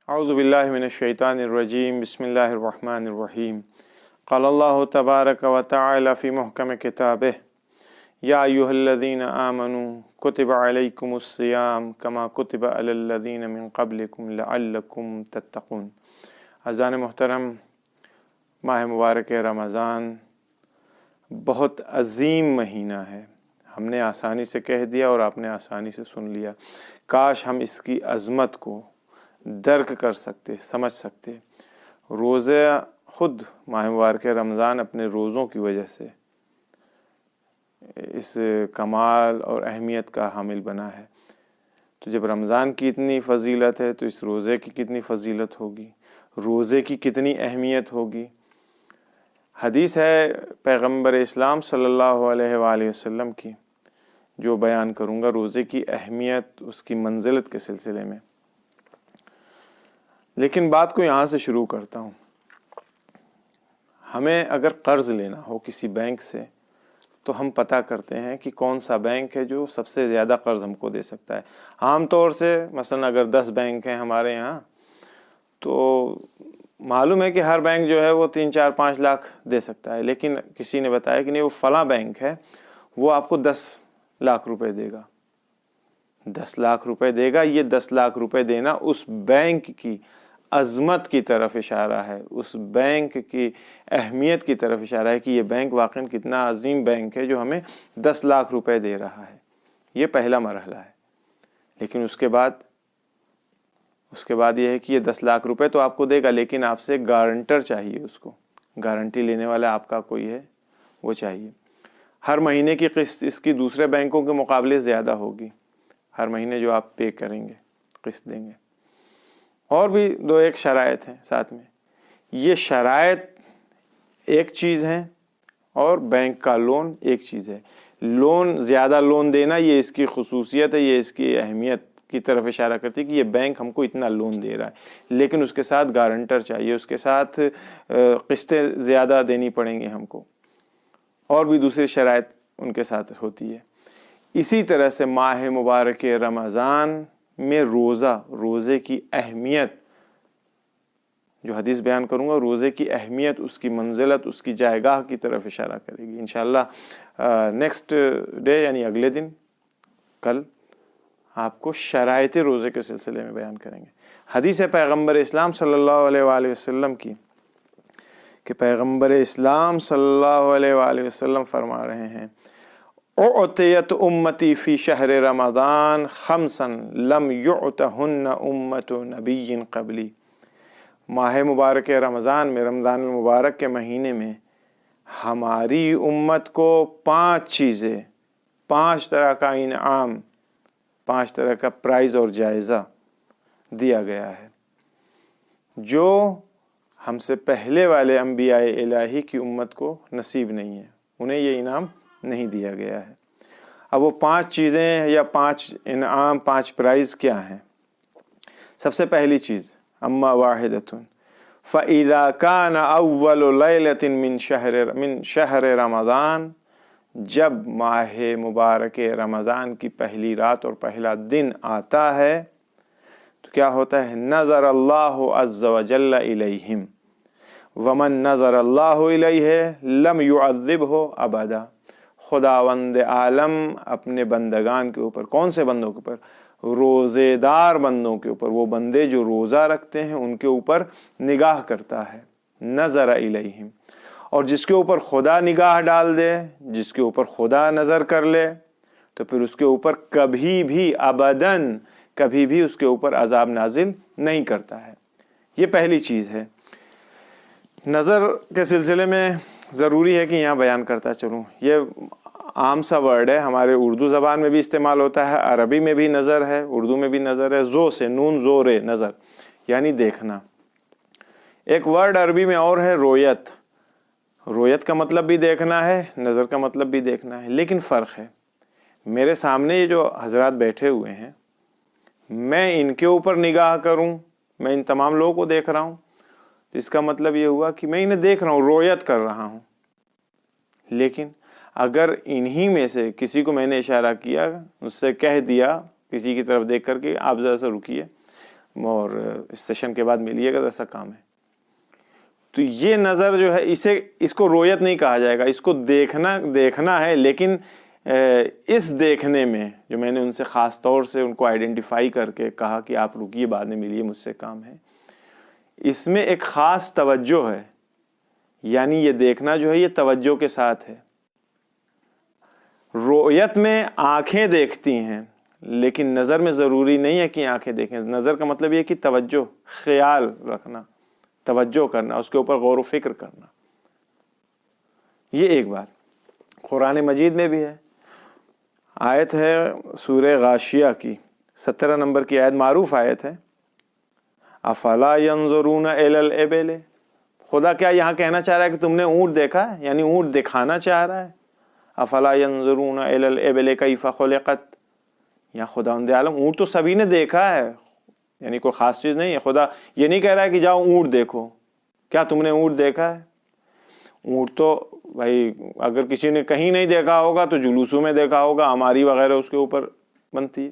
اعوذ باللہ من الشیطان الرجیم بسم اللہ الرحمن الرحیم قال اللہ تبارک و تعالی فی محکم کتابہ یا ایھا الذین آمنوا کتب علیکم الصیام کما کتب علی الذین من قبلکم لعلکم تتقون۔ اذان محترم، ماہ مبارک رمضان بہت عظیم مہینہ ہے۔ ہم نے آسانی سے کہہ دیا اور آپ نے آسانی سے سن لیا۔ کاش ہم اس کی عظمت کو درک کر سکتے، سمجھ سکتے۔ روزہ خود ماہ مبارک رمضان اپنے روزوں کی وجہ سے اس کمال اور اہمیت کا حامل بنا ہے۔ تو جب رمضان کی اتنی فضیلت ہے تو اس روزے کی کتنی فضیلت ہوگی، روزے کی کتنی اہمیت ہوگی۔ حدیث ہے پیغمبر اسلام صلی اللہ علیہ وآلہ وسلم کی، جو بیان کروں گا روزے کی اہمیت، اس کی منزلت کے سلسلے میں۔ لیکن بات کو یہاں سے شروع کرتا ہوں۔ ہمیں اگر قرض لینا ہو کسی بینک سے تو ہم پتہ کرتے ہیں کہ کون سا بینک ہے جو سب سے زیادہ قرض ہم کو دے سکتا ہے۔ عام طور سے مثلا اگر 10 بینک ہیں ہمارے یہاں تو معلوم ہے کہ ہر بینک جو ہے وہ 3 4 5 لاکھ دے سکتا ہے، لیکن کسی نے بتایا کہ نہیں، وہ فلاں بینک ہے، وہ آپ کو 10 لاکھ روپے دے گا، 10 لاکھ روپے دے گا۔ یہ 10 لاکھ روپے دینا اس بینک کی عظمت کی طرف اشارہ ہے، اس بینک کی اہمیت کی طرف اشارہ ہے کہ یہ بینک واقعاً کتنا عظیم بینک ہے جو ہمیں 10 لاکھ روپے دے رہا ہے۔ یہ پہلا مرحلہ ہے۔ لیکن اس کے بعد یہ ہے کہ یہ 10 لاکھ روپے تو آپ کو دے گا، لیکن آپ سے گارنٹر چاہیے، اس کو گارنٹی لینے والا آپ کا کوئی ہے وہ چاہیے۔ ہر مہینے کی قسط اس کی دوسرے بینکوں کے مقابلے زیادہ ہوگی، ہر مہینے جو آپ پے کریں گے، قسط دیں گے۔ اور بھی 2 شرائط ہیں ساتھ میں۔ یہ شرائط ایک چیز ہے اور بینک کا لون ایک چیز ہے۔ لون، زیادہ لون دینا، یہ اس کی خصوصیت ہے، یہ اس کی اہمیت کی طرف اشارہ کرتی ہے کہ یہ بینک ہم کو اتنا لون دے رہا ہے، لیکن اس کے ساتھ گارنٹر چاہیے، اس کے ساتھ قسطیں زیادہ دینی پڑیں گی ہم کو، اور بھی دوسری شرائط ان کے ساتھ ہوتی ہے۔ اسی طرح سے ماہ مبارک رمضان میں روزے کی اہمیت، جو حدیث بیان کروں گا، روزے کی اہمیت، اس کی منزلت، اس کی جائگاہ کی طرف اشارہ کرے گی۔ انشاءاللہ نیکسٹ ڈے یعنی اگلے دن، کل آپ کو شرائط روزے کے سلسلے میں بیان کریں گے۔ حدیث ہے پیغمبر اسلام صلی اللہ علیہ وآلہ وسلم کی کہ پیغمبر اسلام صلی اللہ علیہ وآلہ وسلم فرما رہے ہیں، اعطیت امتی فی شہر رمضان خمسا لم یعطہن امت نبی قبلی۔ ماہ مبارک رمضان میں، رمضان المبارک کے مہینے میں، ہماری امت کو 5 چیزیں، 5 طرح کا انعام، 5 طرح کا پرائز اور جائزہ دیا گیا ہے، جو ہم سے پہلے والے انبیاء الہی کی امت کو نصیب نہیں ہے، انہیں یہ انعام نہیں دیا گیا ہے۔ اب وہ 5 چیزیں یا 5 انعام، 5 پرائز کیا ہیں؟ سب سے پہلی چیز، اما واحدۃ فَإِذَا كَانَ أَوَّلُ لَيْلَةٍ من شہر رمضان، جب ماہ مبارک رمضان کی پہلی رات اور پہلا دن آتا ہے تو کیا ہوتا ہے؟ نظر اللہ عز وجل الیہم ومن نظر اللہ الیہ لم یعذبہ ابدا۔ خداوند عالم اپنے بندگان کے اوپر، کون سے بندوں کے اوپر؟ روزے دار بندوں کے اوپر، وہ بندے جو روزہ رکھتے ہیں ان کے اوپر نگاہ کرتا ہے، نظر الیہم۔ اور جس کے اوپر خدا نگاہ ڈال دے، جس کے اوپر خدا نظر کر لے، تو پھر اس کے اوپر کبھی بھی ابداً، کبھی بھی اس کے اوپر عذاب نازل نہیں کرتا ہے۔ یہ پہلی چیز ہے۔ نظر کے سلسلے میں ضروری ہے کہ یہاں بیان کرتا چلوں، یہ عام سا ورڈ ہے، ہمارے اردو زبان میں بھی استعمال ہوتا ہے، عربی میں بھی نظر ہے، اردو میں بھی نظر ہے، زو سے، نون زورے، نظر یعنی دیکھنا۔ ایک ورڈ عربی میں اور ہے رویت۔ رویت کا مطلب بھی دیکھنا ہے، نظر کا مطلب بھی دیکھنا ہے، لیکن فرق ہے۔ میرے سامنے یہ جو حضرات بیٹھے ہوئے ہیں، میں ان کے اوپر نگاہ کروں، میں ان تمام لوگوں کو دیکھ رہا ہوں، تو اس کا مطلب یہ ہوا کہ میں انہیں دیکھ رہا ہوں، رویت کر رہا ہوں۔ لیکن اگر انہی میں سے کسی کو میں نے اشارہ کیا، اس سے کہہ دیا کسی کی طرف دیکھ کر کے آپ ذرا سا رکیے اور اس سیشن کے بعد ملیے گا، ایسا کام ہے، تو یہ نظر جو ہے اس کو رویت نہیں کہا جائے گا، اس کو دیکھنا ہے، لیکن اس دیکھنے میں جو میں نے ان سے خاص طور سے ان کو آئیڈینٹیفائی کر کے کہا کہ آپ رکیے بعد میں ملیے، مجھ سے کام ہے، اس میں ایک خاص توجہ ہے، یعنی یہ دیکھنا جو ہے یہ توجہ کے ساتھ ہے۔ رویت میں آنکھیں دیکھتی ہیں، لیکن نظر میں ضروری نہیں ہے کہ آنکھیں دیکھیں، نظر کا مطلب یہ کہ توجہ، خیال رکھنا، توجہ کرنا، اس کے اوپر غور و فکر کرنا، یہ ایک بات قرآن مجید میں بھی ہے۔ آیت ہے سورہ غاشیہ کی 17 نمبر کی آیت، معروف آیت ہے، افلا ینظرون الی الابل، خدا کیا یہاں کہنا چاہ رہا ہے کہ تم نے اونٹ دیکھا ہے، یعنی اونٹ دکھانا چاہ رہا ہے، افلا ینظرون الی الابل کیف خلقت، یا خداوند عالم اونٹ تو سبھی نے دیکھا ہے، یعنی کوئی خاص چیز نہیں ہے، خدا یہ نہیں کہہ رہا ہے کہ جاؤ اونٹ دیکھو، کیا تم نے اونٹ دیکھا ہے؟ اونٹ تو بھائی اگر کسی نے کہیں نہیں دیکھا ہوگا تو جلوسوں میں دیکھا ہوگا، ہماری وغیرہ اس کے اوپر بنتی ہے،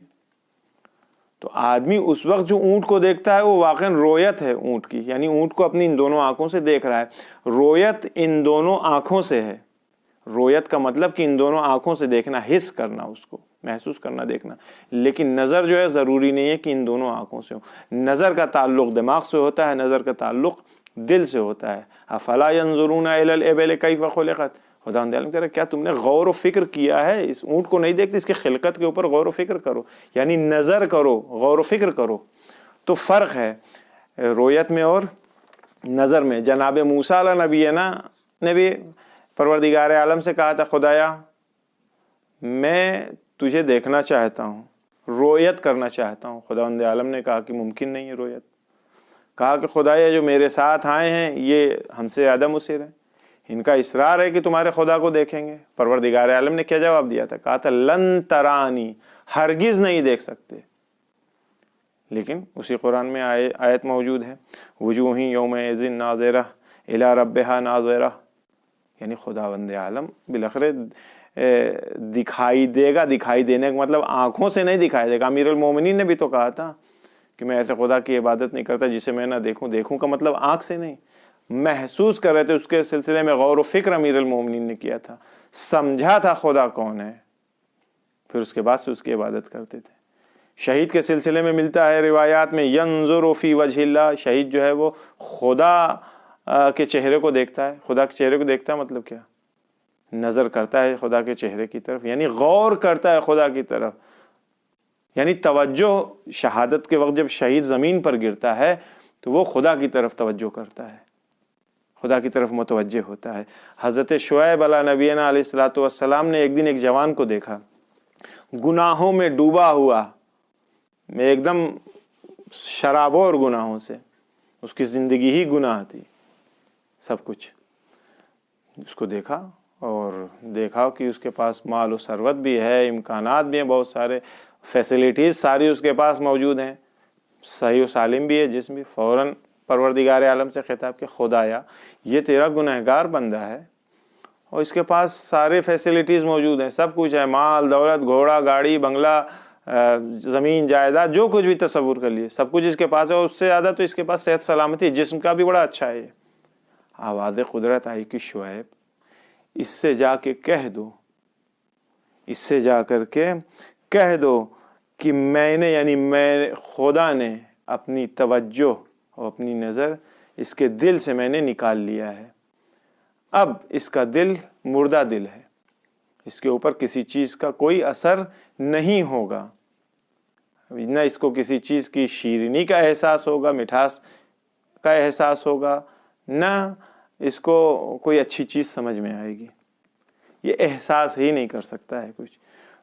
تو آدمی اس وقت جو اونٹ کو دیکھتا ہے وہ واقعاً رویت ہے اونٹ کی، یعنی اونٹ کو اپنی ان دونوں آنکھوں سے دیکھ رہا ہے، رویت ان دونوں آنکھوں سے ہے، رویت کا مطلب کہ ان دونوں آنکھوں سے دیکھنا، حس کرنا، اس کو محسوس کرنا، دیکھنا، لیکن نظر جو ہے ضروری نہیں ہے کہ ان دونوں آنکھوں سے ہو، نظر کا تعلق دماغ سے ہوتا ہے، نظر کا تعلق دل سے ہوتا ہے۔ افلا ینظرون الی الابل کیف خلقت، خداوند عالم کہہ رہا ہے کیا تم نے غور و فکر کیا ہے؟ اس اونٹ کو نہیں دیکھتے، اس کی خلقت کے اوپر غور و فکر کرو، یعنی نظر کرو، غور و فکر کرو۔ تو فرق ہے رویت میں اور نظر میں۔ جناب موسیٰ علیہ نبینا نے بھی پروردگار عالم سے کہا تھا خدایا میں تجھے دیکھنا چاہتا ہوں، رویت کرنا چاہتا ہوں، خداوند عالم نے کہا کہ ممکن نہیں ہے رویت، کہا کہ خدایا جو میرے ساتھ آئے ہیں یہ ہم سے زیادہ مصر ہیں، ان کا اصرار ہے کہ تمہارے خدا کو دیکھیں گے۔ پروردگار عالم نے کیا جواب دیا تھا؟ کہا تھا لن ترانی، ہرگز نہیں دیکھ سکتے، لیکن اسی قرآن میں آیت موجود ہے وجوہ یومئذ ناظرہ الی ربہا ناظرہ، یعنی خداوند عالم بالاخرے دکھائی دے گا، دکھائی دینے کا مطلب آنکھوں سے نہیں دکھائی دے گا۔ امیر المومنین نے بھی تو کہا تھا کہ میں ایسے خدا کی عبادت نہیں کرتا جسے میں نہ دیکھوں، دیکھوں کا مطلب آنکھ سے نہیں، محسوس کر رہے تھے، اس کے سلسلے میں غور و فکر امیر المومنین نے کیا تھا، سمجھا تھا خدا کون ہے، پھر اس کے بعد سے اس کی عبادت کرتے تھے۔ شہید کے سلسلے میں ملتا ہے روایات میں ینظر فی وجہ اللہ، شہید جو ہے وہ خدا کے چہرے کو دیکھتا ہے، خدا کے چہرے کو دیکھتا ہے مطلب کیا؟ نظر کرتا ہے خدا کے چہرے کی طرف، یعنی غور کرتا ہے خدا کی طرف، یعنی توجہ شہادت کے وقت جب شہید زمین پر گرتا ہے تو وہ خدا کی طرف توجہ کرتا ہے، خدا کی طرف متوجہ ہوتا ہے۔ حضرت شعیب علیہ نبینا علیہ الصلوۃ والسلام نے ایک دن ایک جوان کو دیکھا گناہوں میں ڈوبا ہوا، میں ایک دم شرابور گناہوں سے، اس کی زندگی ہی گناہ تھی، سب کچھ اس کو دیکھا، اور دیکھا کہ اس کے پاس مال و ثروت بھی ہے، امکانات بھی ہیں، بہت سارے فیسلٹیز ساری اس کے پاس موجود ہیں، صحیح و سالم بھی ہے جسم بھی، فوراً پروردگار عالم سے خطاب کہ خدایا یہ تیرا گنہگار بندہ ہے اور اس کے پاس سارے فیسلٹیز موجود ہیں، سب کچھ ہے، مال دولت، گھوڑا گاڑی بنگلہ، زمین جائیداد، جو کچھ بھی تصور کر لیے سب کچھ اس کے پاس ہے، اور اس سے زیادہ تو اس کے پاس صحت سلامتی، جسم کا بھی بڑا اچھا ہے۔ آواز قدرت آئی کہ شعیب اس سے جا کے کہہ دو، اس سے جا کر کے کہہ دو کہ میں نے، یعنی میں خدا نے اپنی توجہ اور اپنی نظر اس کے دل سے میں نے نکال لیا ہے، اب اس کا دل مردہ دل ہے، اس کے اوپر کسی چیز کا کوئی اثر نہیں ہوگا، نہ اس کو کسی چیز کی شیرینی کا احساس ہوگا، مٹھاس کا احساس ہوگا، نہ اس کو کوئی اچھی چیز سمجھ میں آئے گی، یہ احساس ہی نہیں کر سکتا ہے کچھ۔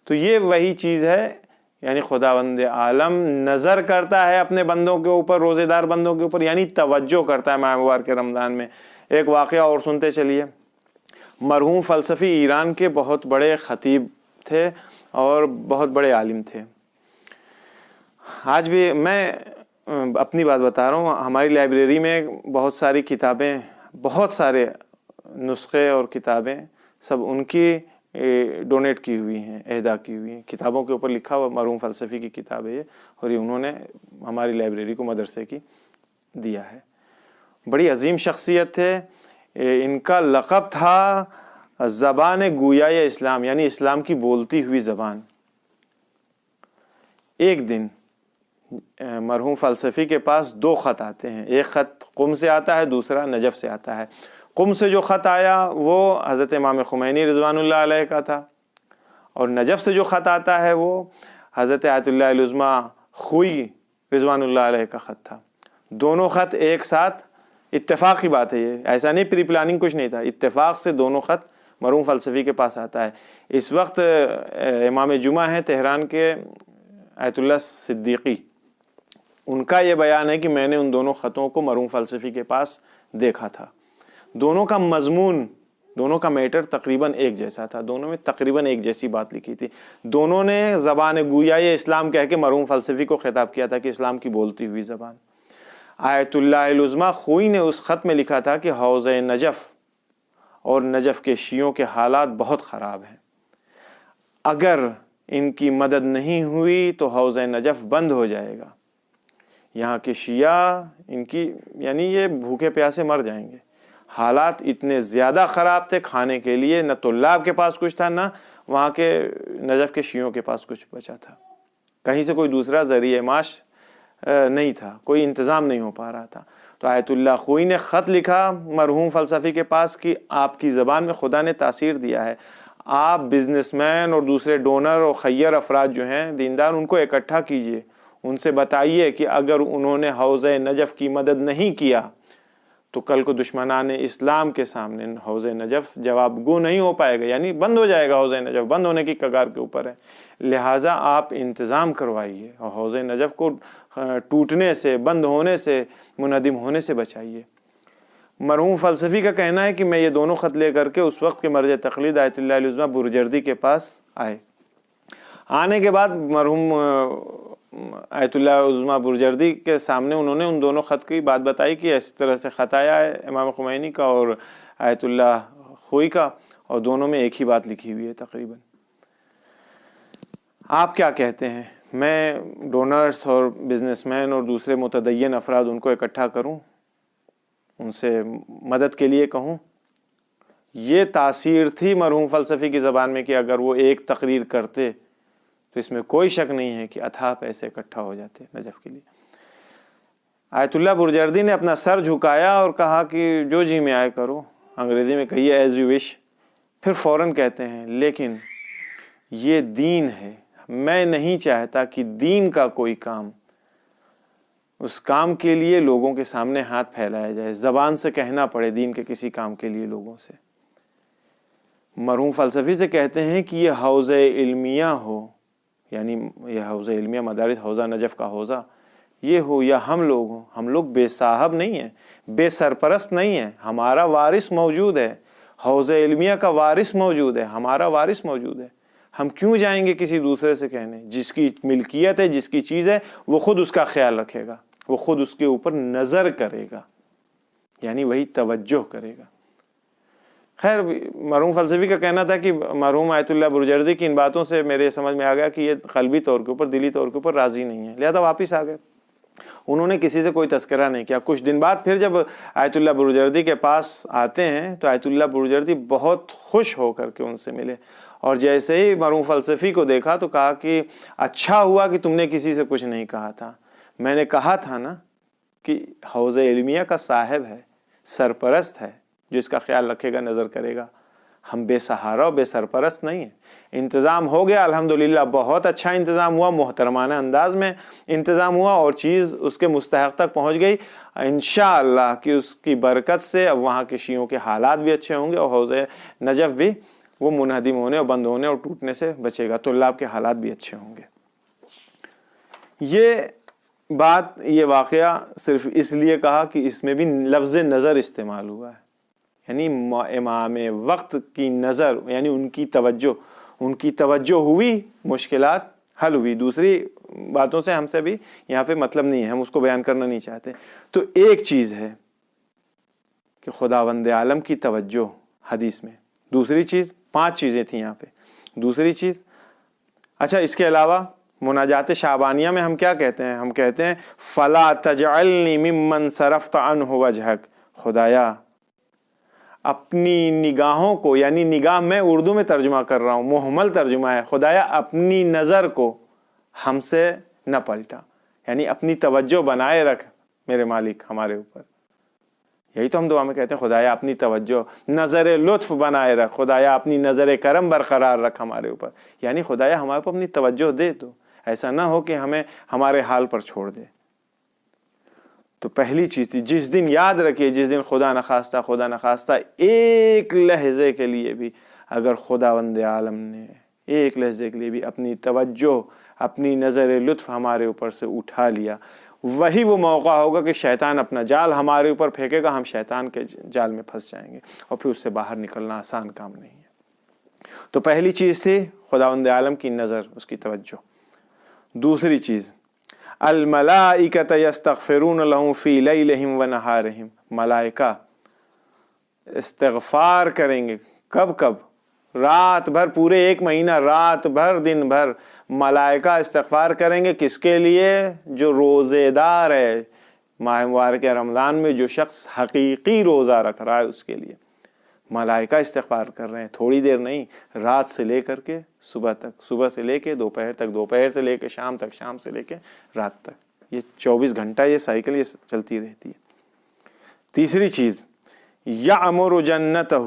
تو یہ وہی چیز ہے، یعنی خداوند عالم نظر کرتا ہے اپنے بندوں کے اوپر، روزے دار بندوں کے اوپر، یعنی توجہ کرتا ہے ماہ مبارک رمضان میں۔ ایک واقعہ اور سنتے چلیے۔ مرحوم فلسفی ایران کے بہت بڑے خطیب تھے اور بہت بڑے عالم تھے۔ آج بھی میں اپنی بات بتا رہا ہوں، ہماری لائبریری میں بہت ساری کتابیں، بہت سارے نسخے اور کتابیں سب ان کی ڈونیٹ کی ہوئی ہیں، اہدا کی ہوئی ہیں، کتابوں کے اوپر لکھا ہوا مرحوم فلسفی کی کتاب ہے یہ، اور یہ انہوں نے ہماری لائبریری کو مدرسے کی دیا ہے۔ بڑی عظیم شخصیت تھے۔ ان کا لقب تھا زبان گویائے اسلام، یعنی اسلام کی بولتی ہوئی زبان۔ ایک دن مرحوم فلسفی کے پاس 2 خط آتے ہیں، ایک خط قم سے آتا ہے، دوسرا نجف سے آتا ہے۔ قم سے جو خط آیا وہ حضرت امام خمینی رضوان اللہ علیہ کا تھا، اور نجف سے جو خط آتا ہے وہ حضرت آیت اللہ العظمیٰ خوئی رضوان اللہ علیہ کا خط تھا۔ دونوں خط ایک ساتھ، اتفاق کی بات ہے یہ، ایسا نہیں پری پلاننگ کچھ نہیں تھا، اتفاق سے دونوں خط مرحوم فلسفی کے پاس آتا ہے۔ اس وقت امام جمعہ ہیں تہران کے آیت اللہ صدیقی، ان کا یہ بیان ہے کہ میں نے ان دونوں خطوں کو مرحوم فلسفی کے پاس دیکھا تھا۔ دونوں کا مضمون، دونوں کا میٹر تقریباً ایک جیسا تھا، دونوں میں تقریباً ایک جیسی بات لکھی تھی۔ دونوں نے زبان گویائے اسلام کہہ کے مرحوم فلسفی کو خطاب کیا تھا کہ اسلام کی بولتی ہوئی زبان۔ آیت اللہ العظمیٰ خوئی نے اس خط میں لکھا تھا کہ حوض نجف اور نجف کے شیعوں کے حالات بہت خراب ہیں، اگر ان کی مدد نہیں ہوئی تو حوض نجف بند ہو جائے گا، یہاں کے شیعہ ان کی یعنی یہ بھوکے پیاسے مر جائیں گے۔ حالات اتنے زیادہ خراب تھے، کھانے کے لیے نہ طلاب کے پاس کچھ تھا، نہ وہاں کے نجف کے شیعوں کے پاس کچھ بچا تھا، کہیں سے کوئی دوسرا ذریعہ معاش نہیں تھا، کوئی انتظام نہیں ہو پا رہا تھا۔ تو آیت اللہ خوئی نے خط لکھا مرحوم فلسفی کے پاس کہ آپ کی زبان میں خدا نے تاثیر دیا ہے، آپ بزنس مین اور دوسرے ڈونر اور خیر افراد جو ہیں دیندار، ان کو اکٹھا کیجئے، ان سے بتائیے کہ اگر انہوں نے حوض نجف کی مدد نہیں کیا تو کل کو دشمنان اسلام کے سامنے حوض نجف جواب گو نہیں ہو پائے گا، یعنی بند ہو جائے گا، حوض نجف بند ہونے کی کگار کے اوپر ہے، لہٰذا آپ انتظام کروائیے اور حوض نجف کو ٹوٹنے سے، بند ہونے سے، منہدم ہونے سے بچائیے۔ مرحوم فلسفی کا کہنا ہے کہ میں یہ دونوں خط لے کر کے اس وقت کے مرجع تقلید آیت اللہ العظمیٰ برجردی کے پاس آئے۔ آنے کے بعد مرحوم آیت اللہ العظمیٰ برجردی کے سامنے انہوں نے ان دونوں خط کی بات بتائی کہ اس طرح سے خط آیا ہے امام خمینی کا اور آیت اللہ خوئی کا، اور دونوں میں ایک ہی بات لکھی ہوئی ہے تقریباً۔ آپ کیا کہتے ہیں، میں ڈونرز اور بزنس مین اور دوسرے متدین افراد ان کو اکٹھا کروں، ان سے مدد کے لیے کہوں؟ یہ تاثیر تھی مرحوم فلسفی کی زبان میں کہ اگر وہ ایک تقریر کرتے تو اس میں کوئی شک نہیں ہے کہ اتھاہ پیسے اکٹھا ہو جاتے نجف کے لیے۔ آیت اللہ برجردی نے اپنا سر جھکایا اور کہا کہ جو جی میں آئے کرو، انگریزی میں کہیے ایز یو وش، پھر فوراً کہتے ہیں لیکن یہ دین ہے، میں نہیں چاہتا کہ دین کا کوئی کام، اس کام کے لیے لوگوں کے سامنے ہاتھ پھیلایا جائے، زبان سے کہنا پڑے دین کے کسی کام کے لیے لوگوں سے۔ مرحوم فلسفی سے کہتے ہیں کہ یہ حوض علمیہ ہو، یعنی یہ حوض علمیہ مدارس حوضہ نجف کا حوضہ یہ ہو، یا ہم لوگ ہوں، ہم لوگ بے صاحب نہیں ہیں، بے سرپرست نہیں ہیں، ہمارا وارث موجود ہے، حوض علمیہ کا وارث موجود ہے، ہمارا وارث موجود ہے، ہم کیوں جائیں گے کسی دوسرے سے کہنے؟ جس کی ملکیت ہے، جس کی چیز ہے، وہ خود اس کا خیال رکھے گا، وہ خود اس کے اوپر نظر کرے گا، یعنی وہی توجہ کرے گا۔ خیر مرحوم فلسفی کا کہنا تھا کہ مرحوم آیت اللہ برجردی کی ان باتوں سے میرے سمجھ میں آ گیا کہ یہ قلبی طور کے اوپر، دلی طور کے اوپر راضی نہیں ہے، لہذا واپس آ گئے۔ انہوں نے کسی سے کوئی تذکرہ نہیں کیا۔ کچھ دن بعد پھر جب آیت اللہ برجردی کے پاس آتے ہیں تو آیت اللہ برجردی بہت خوش ہو کر کے ان سے ملے، اور جیسے ہی مرحوم فلسفی کو دیکھا تو کہا کہ اچھا ہوا کہ تم نے کسی سے کچھ نہیں کہا تھا، میں نے کہا تھا نا کہ حوض علمیہ کا صاحب ہے، سرپرست ہے، جو اس کا خیال رکھے گا، نظر کرے گا، ہم بے سہارا اور بے سرپرست نہیں ہیں۔ انتظام ہو گیا الحمدللہ، بہت اچھا انتظام ہوا، محترمانہ انداز میں انتظام ہوا، اور چیز اس کے مستحق تک پہنچ گئی انشاءاللہ کہ اس کی برکت سے اب وہاں کے شیعوں کے حالات بھی اچھے ہوں گے، اور حوض نجف بھی وہ منہدم ہونے اور بند ہونے اور ٹوٹنے سے بچے گا، طلاب کے حالات بھی اچھے ہوں گے۔ یہ واقعہ صرف اس لیے کہا کہ اس میں بھی لفظ نظر استعمال ہوا ہے، یعنی امام وقت کی نظر، یعنی ان کی توجہ ہوئی، مشکلات حل ہوئی۔ دوسری باتوں سے ہم سے بھی یہاں پہ مطلب نہیں ہے، ہم اس کو بیان کرنا نہیں چاہتے۔ تو ایک چیز ہے کہ خداوند عالم کی توجہ حدیث میں، دوسری چیز 5 چیزیں تھیں یہاں پہ. دوسری چیز، اچھا اس کے علاوہ مناجات شعبانیہ میں ہم کیا کہتے ہیں؟ ہم کہتے ہیں فلا تجعلنی ممن صرفت عنہ وجہک، خدایا اپنی نگاہوں کو، یعنی نگاہ میں اردو میں ترجمہ کر رہا ہوں، محمل ترجمہ ہے، خدایا اپنی نظر کو ہم سے نہ پلٹا، یعنی اپنی توجہ بنائے رکھ میرے مالک ہمارے اوپر. یہی تو ہم دعا میں کہتے ہیں خدایا اپنی توجہ، نظر لطف بنائے رکھ، خدایا اپنی نظر کرم برقرار رکھ ہمارے اوپر، یعنی خدایا ہمارے اوپر اپنی توجہ دے. تو ایسا نہ ہو کہ ہمیں ہمارے حال پر چھوڑ دے. تو پہلی چیز تھی، جس دن یاد رکھیے، جس دن خدا نخواستہ ایک لحظے کے لیے بھی اگر خداوند عالم نے ایک لحظے کے لیے بھی اپنی توجہ، اپنی نظر لطف ہمارے اوپر سے اٹھا لیا، وہی وہ موقع ہوگا کہ شیطان اپنا جال ہمارے اوپر پھینکے گا، ہم شیطان کے جال میں پھنس جائیں گے اور پھر اس سے باہر نکلنا آسان کام نہیں ہے. تو پہلی چیز تھی خداوند عالم کی نظر، اس کی توجہ. دوسری چیز، الملائکۃ یستغفرون لہم فی لیلہم و نہارہم، ملائکہ استغفار کریں گے. کب کب؟ رات بھر، پورے 1 مہینہ، رات بھر دن بھر ملائکہ استغفار کریں گے. کس کے لیے؟ جو روزے دار ہے. ماہ مبارک رمضان میں جو شخص حقیقی روزہ رکھ رہا ہے اس کے لیے ملائکہ استغفار کر رہے ہیں. تھوڑی دیر نہیں، رات سے لے کر کے صبح تک، صبح سے لے کے دوپہر تک، دوپہر سے لے کے شام تک، شام سے لے کے رات تک. یہ 24 گھنٹہ یہ سائیکل یہ چلتی رہتی ہے. تیسری چیز، یعمر جنتہ،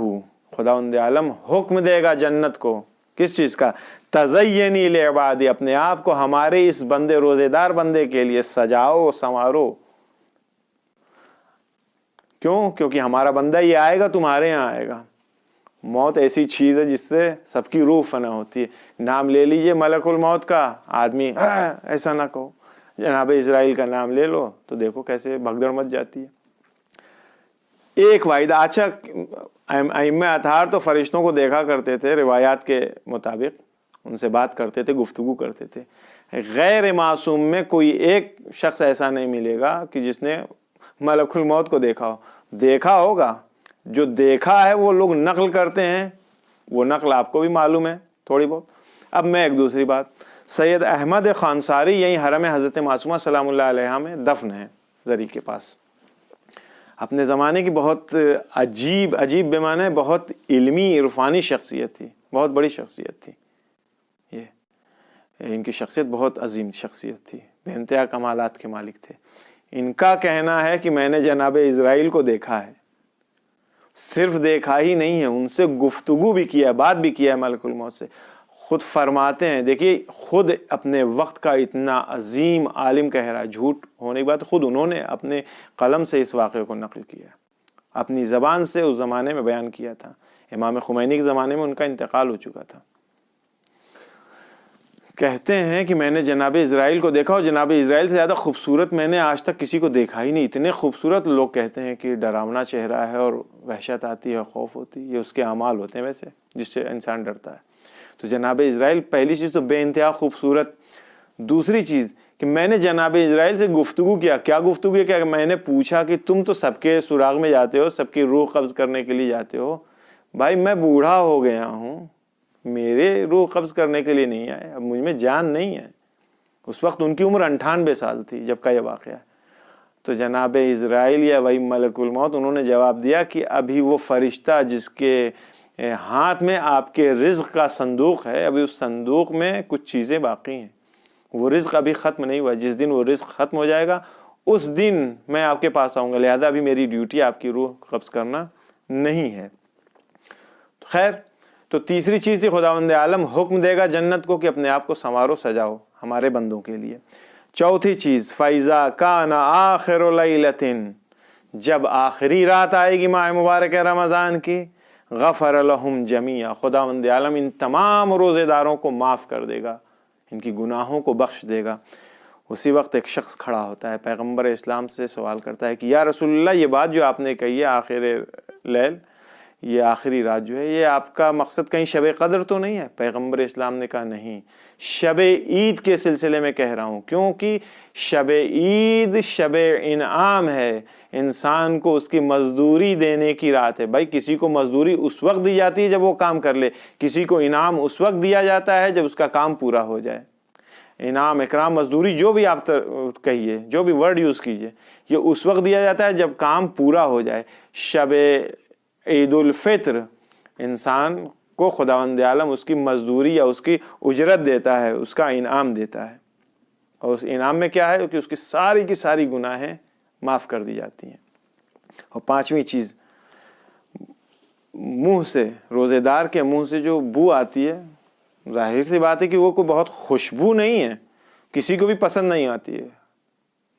خداوند عالم حکم دے گا جنت کو. کس چیز کا؟ تزینی لعبادی، اپنے آپ کو ہمارے اس بندے، روزے دار بندے کے لیے سجاؤ سنوارو. کیوں؟ کیونکہ ہمارا بندہ یہ آئے گا، تمہارے یہاں آئے گا. موت ایسی چیز ہے جس سے سب کی روح فنا ہوتی ہے. نام لے لیجئے ملک الموت کا، آدمی ایسا نہ کہو. جناب اسرائیل کا نام لے لو تو دیکھو کیسے بھگدڑ مچ جاتی ہے. ایک واحد. اچھا، ائمہ اطہار تو فرشتوں کو دیکھا کرتے تھے، روایات کے مطابق ان سے بات کرتے تھے، گفتگو کرتے تھے. غیر معصوم میں کوئی ایک شخص ایسا نہیں ملے گا کہ جس نے ملک الموت کو دیکھا ہو. دیکھا ہوگا، جو دیکھا ہے وہ لوگ نقل کرتے ہیں، وہ نقل آپ کو بھی معلوم ہے تھوڑی بہت. اب میں ایک دوسری بات، سید احمد خانساری یہی حرم حضرت معصومہ سلام اللہ علیہا میں دفن ہے، زری کے پاس. اپنے زمانے کی بہت عجیب بمعنی بہت علمی عرفانی شخصیت تھی، بہت بڑی شخصیت تھی. ان کی شخصیت بہت عظیم شخصیت تھی، بے انتہا کمالات کے مالک تھے. ان کا کہنا ہے کہ میں نے جناب اسرائیل کو دیکھا ہے. صرف دیکھا ہی نہیں ہے، ان سے گفتگو بھی کیا ہے، بات بھی کیا ہے ملک الموت سے. خود فرماتے ہیں، دیکھیے خود اپنے وقت کا اتنا عظیم عالم کہہ رہا ہے، جھوٹ ہونے کی بات، خود انہوں نے اپنے قلم سے اس واقعے کو نقل کیا، اپنی زبان سے اس زمانے میں بیان کیا تھا. امام خمینی کے زمانے میں ان کا انتقال ہو چکا تھا. کہتے ہیں کہ میں نے جناب اسرائیل کو دیکھا، اور جناب اسرائیل سے زیادہ خوبصورت میں نے آج تک کسی کو دیکھا ہی نہیں. اتنے خوبصورت لوگ کہتے ہیں کہ ڈراونا چہرہ ہے اور وحشت آتی ہے، خوف ہوتی ہے. یہ اس کے اعمال ہوتے ہیں ویسے جس سے انسان ڈرتا ہے. تو جناب اسرائیل پہلی چیز تو بے انتہا خوبصورت. دوسری چیز کہ میں نے جناب اسرائیل سے گفتگو کیا. کیا گفتگو کیا؟ کہ میں نے پوچھا کہ تم تو سب کے سراغ میں جاتے ہو، سب کی روح قبض کرنے کے لیے جاتے ہو. بھائی میں بوڑھا ہو گیا ہوں، میرے روح قبض کرنے کے لیے نہیں آئے، اب مجھ میں جان نہیں ہے. اس وقت ان کی عمر 98 سال تھی جب کا یہ واقعہ ہے. تو جناب اسرائیل یا وہی ملک الموت انہوں نے جواب دیا کہ ابھی وہ فرشتہ جس کے ہاتھ میں آپ کے رزق کا صندوق ہے، ابھی اس صندوق میں کچھ چیزیں باقی ہیں، وہ رزق ابھی ختم نہیں ہوا. جس دن وہ رزق ختم ہو جائے گا اس دن میں آپ کے پاس آؤں گا، لہذا ابھی میری ڈیوٹی آپ کی روح قبض کرنا نہیں ہے. خیر، تو تیسری چیز تھی خداوند عالم حکم دے گا جنت کو کہ اپنے آپ کو سنوارو سجاؤ ہمارے بندوں کے لیے. چوتھی چیز، فَإِذَا كَانَ آخِرُ لَيْلَةٍ، جب آخری رات آئے گی ماہ مبارک رمضان کی، غفر لہم جمیعا، خداوند عالم ان تمام روزے داروں کو معاف کر دے گا، ان کی گناہوں کو بخش دے گا. اسی وقت ایک شخص کھڑا ہوتا ہے، پیغمبر اسلام سے سوال کرتا ہے کہ یا رسول اللہ، یہ بات جو آپ نے کہی ہے آخر لیل، یہ آخری رات جو ہے یہ آپ کا مقصد کہیں شب قدر تو نہیں ہے؟ پیغمبر اسلام نے کہا نہیں، شب عید کے سلسلے میں کہہ رہا ہوں، کیونکہ شب عید شب انعام ہے، انسان کو اس کی مزدوری دینے کی رات ہے۔ بھائی کسی کو مزدوری اس وقت دی جاتی ہے جب وہ کام کر لے، کسی کو انعام اس وقت دیا جاتا ہے جب اس کا کام پورا ہو جائے۔ انعام، اکرام، مزدوری جو بھی آپ کہیے، جو بھی ورڈ یوز کیجئے، یہ اس وقت دیا جاتا ہے جب کام پورا ہو جائے۔ شب عید الفطر انسان کو خداوند عالم اس کی مزدوری یا اس کی اجرت دیتا ہے، اس کا انعام دیتا ہے، اور اس انعام میں کیا ہے کہ اس کی ساری گناہیں معاف کر دی جاتی ہیں۔ اور پانچویں چیز، منہ سے، روزے دار کے منہ سے جو بو آتی ہے، ظاہر سی بات ہے کہ وہ کوئی بہت خوشبو نہیں ہے، کسی کو بھی پسند نہیں آتی ہے،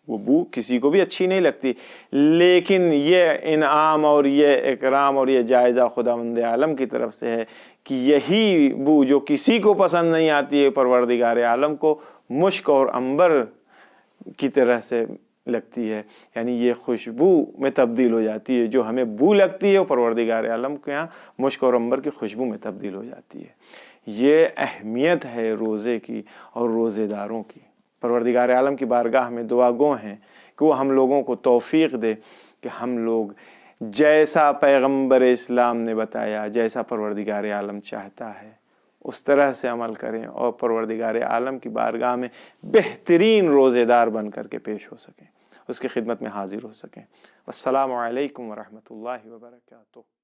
وہ بو کسی کو بھی اچھی نہیں لگتی، لیکن یہ انعام اور یہ اکرام اور یہ جائزہ خداوند عالم کی طرف سے ہے کہ یہی بو جو کسی کو پسند نہیں آتی ہے، پروردگار عالم کو مشک اور عنبر کی طرح سے لگتی ہے، یعنی یہ خوشبو میں تبدیل ہو جاتی ہے۔ جو ہمیں بو لگتی ہے وہ پروردگار عالم کے یہاں مشک اور عنبر کی خوشبو میں تبدیل ہو جاتی ہے۔ یہ اہمیت ہے روزے کی اور روزے داروں کی۔ پروردگار عالم کی بارگاہ میں دعا گو ہیں کہ وہ ہم لوگوں کو توفیق دے کہ ہم لوگ جیسا پیغمبر اسلام نے بتایا، جیسا پروردگار عالم چاہتا ہے، اس طرح سے عمل کریں اور پروردگار عالم کی بارگاہ میں بہترین روزے دار بن کر کے پیش ہو سکیں، اس کی خدمت میں حاضر ہو سکیں۔ السلام علیکم ورحمۃ اللہ وبرکاتہ۔